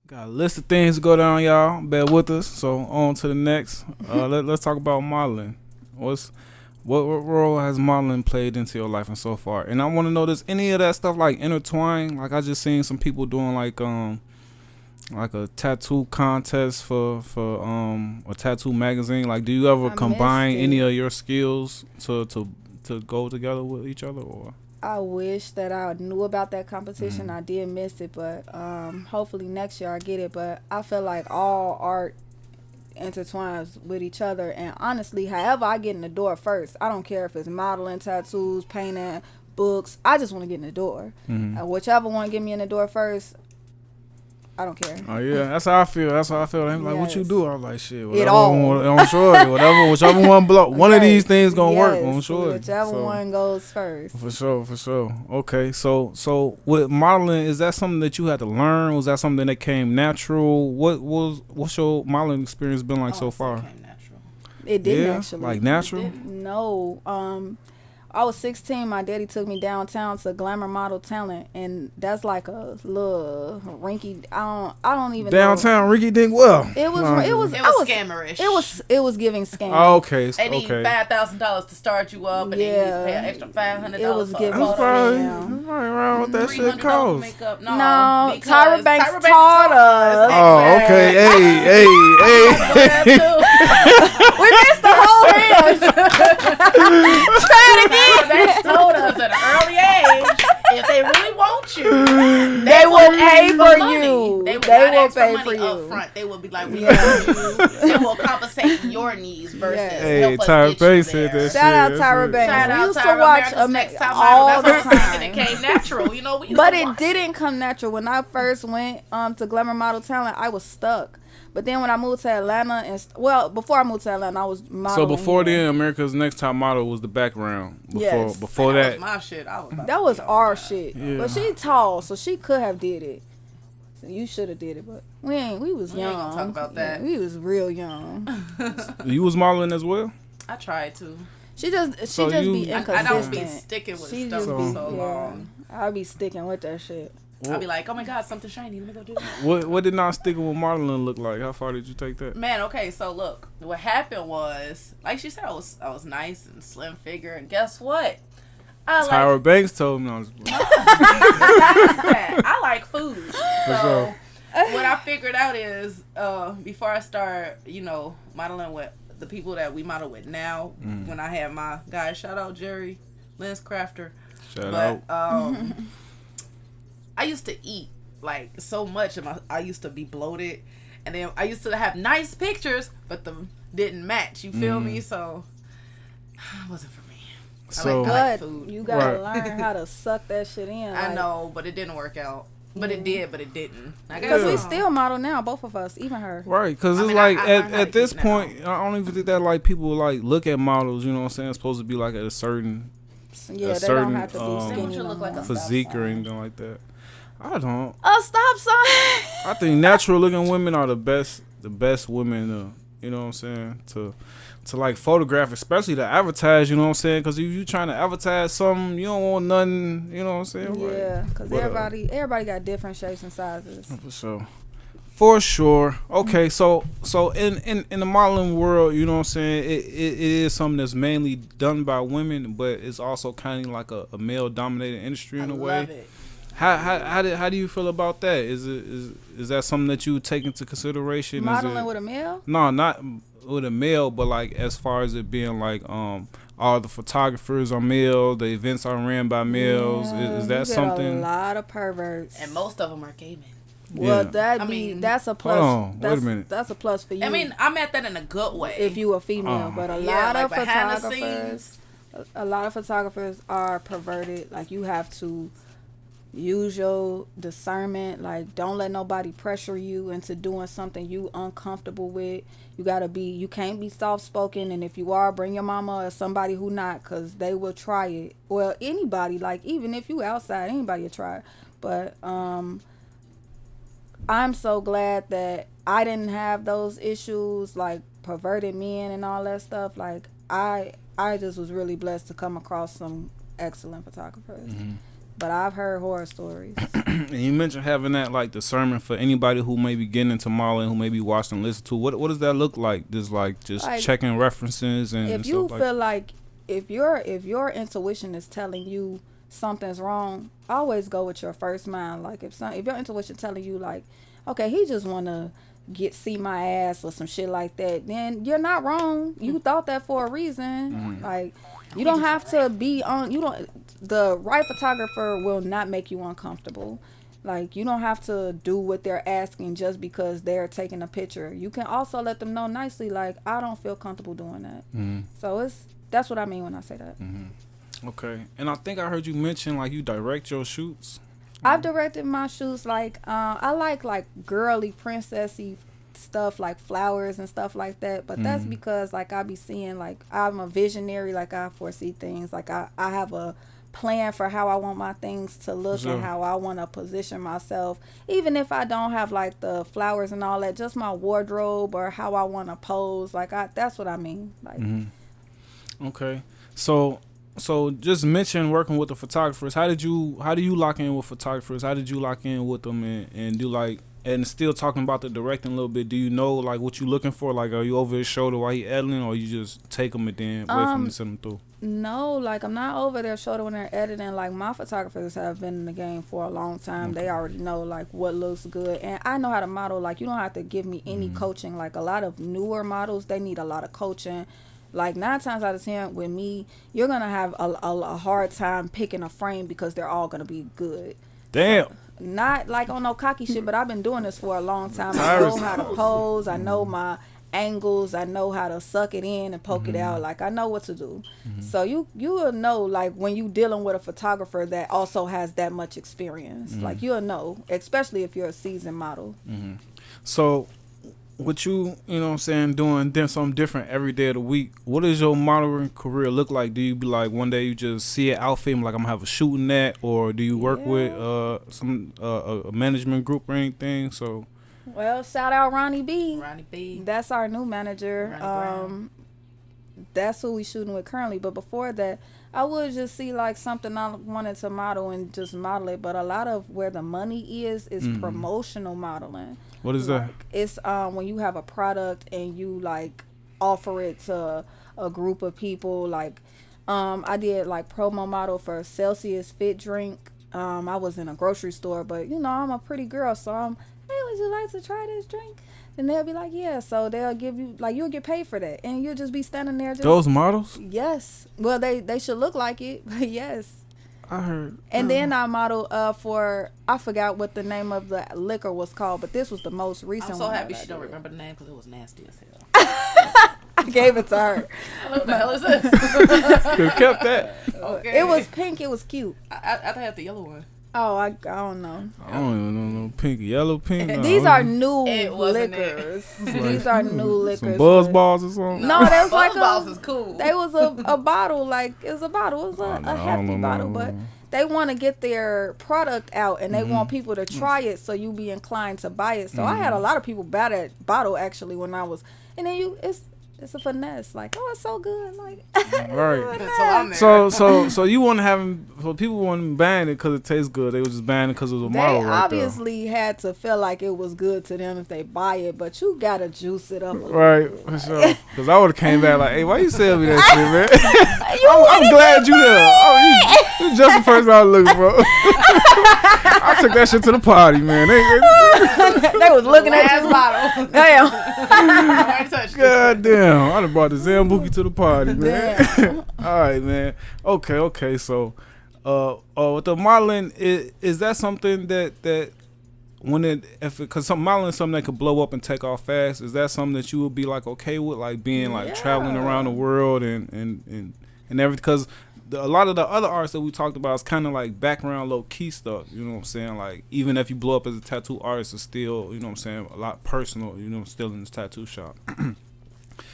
Got a list of things to go down, y'all. Bear with us. So on to the next. Let's talk about modeling. What role has modeling played into your life and so far? And I want to know, does any of that stuff like intertwine? Like I just seen some people doing like a tattoo contest for a tattoo magazine. Like, do you ever combine any of your skills to go together with each other, or? I wish that I knew about that competition. I did miss it, but hopefully next year I get it. But I feel like all art intertwines with each other, and honestly, however I get in the door first, I don't care if it's modeling, tattoos, painting, books. I just want to get in the door. Whichever one get me in the door first, I don't care. Oh yeah, that's how I feel. They like, what you do? I was like, shit. Whatever, it all. I'm sure. Whichever one blow. One of these things gonna work. I'm sure. Whichever one goes first. For sure. Okay, so with modeling, is that something that you had to learn? Was that something that came natural? What's your modeling experience been like so far? It came natural. It didn't actually. Like natural? No. I was 16. My daddy took me downtown to Glamour Model Talent, and that's like a little rinky. I don't even downtown know. rinky dink. Well, it was scammerish. It was giving scam. Oh, okay. They need $5,000 to start you up, and then you need to pay an extra $500. It was giving scam. Around what that shit costs. No, Tyra Banks taught us. Oh, okay. Hey. We missed the whole reel. Try it again. They told us at an early age, if they really want you, they will pay for you. They will pay for you up front. They will be like, we love you. They will compensate your needs versus help us Tyra get Banks you there. Shout out Tyra Banks. Shout out We used Tyra, to watch America's Next all the Top Model. time. It came natural, you know. But it didn't come natural. When I first went to Glamour Model Talent, I was stuck. But then when I moved to Atlanta, before I moved to Atlanta, I was modeling. So before then, America's Next Top Model was the background. Before that was my shit. That was our shit. Yeah. But she tall, so she could have did it. So you should have did it, but we was young. We ain't gonna talk about that. Yeah, we was real young. You was modeling as well? I tried to. She just be inconsistent. I don't be sticking with stuff for so long. I be sticking with that shit. I'll be like, oh my God, something shiny. Let me go do that. What did not sticking with modeling look like? How far did you take that? Man, okay, so look, what happened was, like she said, I was nice and slim figure, and guess what? Tyra Banks told me I was. I like food. So what I figured out is, before I start, modeling with the people that we model with now, when I had my guys, shout out Jerry, Lens Crafter. Shout out. I used to eat like so much, and I used to be bloated, and then I used to have nice pictures, but them didn't match. You feel me? So it wasn't for me. So I like food. You gotta learn how to suck that shit in. I know, but it didn't work out. But it did, but it didn't. Because we still model now, both of us, even her. Right, because it's like at this point, I don't even think that like people like look at models. You know what I'm saying? It's supposed to be like at a certain, they don't have to be skinny. Look like a physique or anything like that. I don't. A stop sign. I think natural looking women are the best women. You know what I'm saying? To like photograph, especially to advertise. You know what I'm saying? Because if you trying to advertise something, you don't want nothing. You know what I'm saying? Yeah, because everybody got different shapes and sizes. For sure. Okay, so in the modeling world, you know what I'm saying? It is something that's mainly done by women, but it's also kind of like a male dominated industry in a way. Love it. How do you feel about that? Is that something that you take into consideration? Modeling with a male? No, not with a male, but like as far as it being like all the photographers are male, the events are ran by males. Yeah, is that something? A lot of perverts, and most of them are gay men. Well, that's a plus. Hold on, wait a minute. That's a plus for you. I mean, I meant that in a good way. If you a female, but a lot of photographers are perverted. Like, you have to use your discernment. Like, don't let nobody pressure you into doing something you uncomfortable with. You can't be soft spoken, and if you are, bring your mama or somebody who not, because they will try it. Well, anybody, like, even if you outside, anybody will try it. But I'm so glad that I didn't have those issues, like perverted men and all that stuff. Like, I just was really blessed to come across some excellent photographers. but I've heard horror stories. And you mentioned having that like discernment for anybody who may be getting into modeling, who may be watching and listen to. What does that look like? Just checking references and if you feel like if your intuition is telling you something's wrong, always go with your first mind. Like if your intuition telling you like, okay, he just wanna see my ass or some shit like that, then you're not wrong. You thought that for a reason. Like you don't have to be on. The right photographer will not make you uncomfortable. Like you don't have to do what they're asking just because they're taking a picture. You can also let them know nicely, like I don't feel comfortable doing that. So that's what I mean when I say that. Okay, and I think I heard you mention like you direct your shoots. I've directed my shoots. Like I like girly princessy stuff, like flowers and stuff like that, but that's because like I be seeing, like I'm a visionary, like I foresee things, like I have a plan for how I want my things to look and how I want to position myself, even if I don't have like the flowers and all that, just my wardrobe or how I want to pose. Like that's what I mean. Like Okay, so just mention working with the photographers. How do you lock in with photographers? How did you lock in with them and do like, and still talking about the directing a little bit, do you know like what you looking for? Like are you over his shoulder while he editing, or you just take them and then wait for him to send them through? No, like I'm not over their shoulder when they're editing. Like my photographers have been in the game for a long time. They already know like what looks good, and I know how to model. Like you don't have to give me any coaching. Like a lot of newer models, they need a lot of coaching. Like 9 times out of 10 with me, you're gonna have a hard time picking a frame because they're all gonna be good. Damn. So, not like on no cocky shit, but I've been doing this for a long time. I know how to pose. I know my angles. I know how to suck it in and poke it out. Like I know what to do. So you will know like when you dealing with a photographer that also has that much experience. Like you'll know, especially if you're a seasoned model. So with you know what I'm saying, doing something different every day of the week, what does your modeling career look like? Do you be like one day you just see an outfit and like I'm gonna have a shooting that, or do you work with some a management group or anything? So well, shout out Ronnie B. That's our new manager. That's who we shooting with currently. But before that, I would just see like something I wanted to model and just model it. But a lot of where the money is promotional modeling. What is that? It's when you have a product and you like offer it to a group of people. Like I did like promo model for Celsius Fit Drink. I was in a grocery store, but you know I'm a pretty girl, so hey, would you like to try this drink? And they'll be like, yeah. So they'll give you, like, you'll get paid for that. And you'll just be standing there. Those models? Yes. Well, they should look like it, but yes. I heard. And then I modeled for, I forgot what the name of the liquor was called, but this was the most recent one. I'm so happy she don't remember the name because it was nasty as hell. I gave it to her. What the hell is this? You kept that. Okay. It was pink. It was cute. I had the yellow one. Oh, I don't know. I don't even know no pink, yellow, pink. No. These are new liquors. These are new liquors. Some buzz balls or something? No, there was like balls is cool. They was a bottle, like it was a bottle. It was a hefty bottle, but they want to get their product out and they want people to try it, so you be inclined to buy it. So I had a lot of people buy that bottle actually when I was, and then it's a finesse, like, oh, it's so good, like, right. So you want to have them, so people want buying it because it tastes good. They was just buying it because it was a model. They obviously had to feel like it was good to them if they buy it, but you gotta juice it up. Right, for sure. Because I would have came back like, hey, why you selling me that shit, man? I'm glad you there. Oh, you just the person I was looking for. I took that shit to the party, man. They was looking at your bottle. Damn. God damn. I done brought the Zambuki to the party, man. All right, man. Okay. So, with the modeling, is that something that when because some modeling is something that could blow up and take off fast? Is that something that you would be like okay with, like being like traveling around the world and everything? Because a lot of the other arts that we talked about is kind of like background low key stuff. You know what I'm saying? Like even if you blow up as a tattoo artist, it's still, you know what I'm saying, a lot personal. You know, still in this tattoo shop.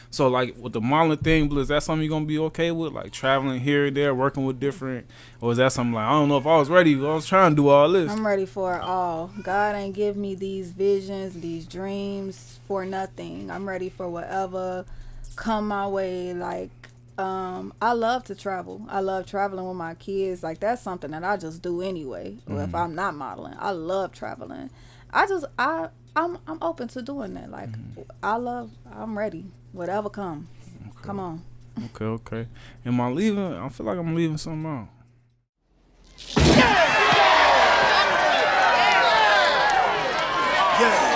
So, like, with the modeling thing, is that something you're going to be okay with? Like, traveling here and there, working with different... Or is that something like, I don't know if I was ready. I was trying to do all this. I'm ready for it all. God ain't give me these visions, these dreams for nothing. I'm ready for whatever come my way. Like, I love to travel. I love traveling with my kids. Like, that's something that I just do anyway. Or if I'm not modeling, I love traveling. I'm open to doing that. Like, I'm ready. Whatever come. Okay. Come on. Okay. Am I leaving? I feel like I'm leaving something out. Yeah.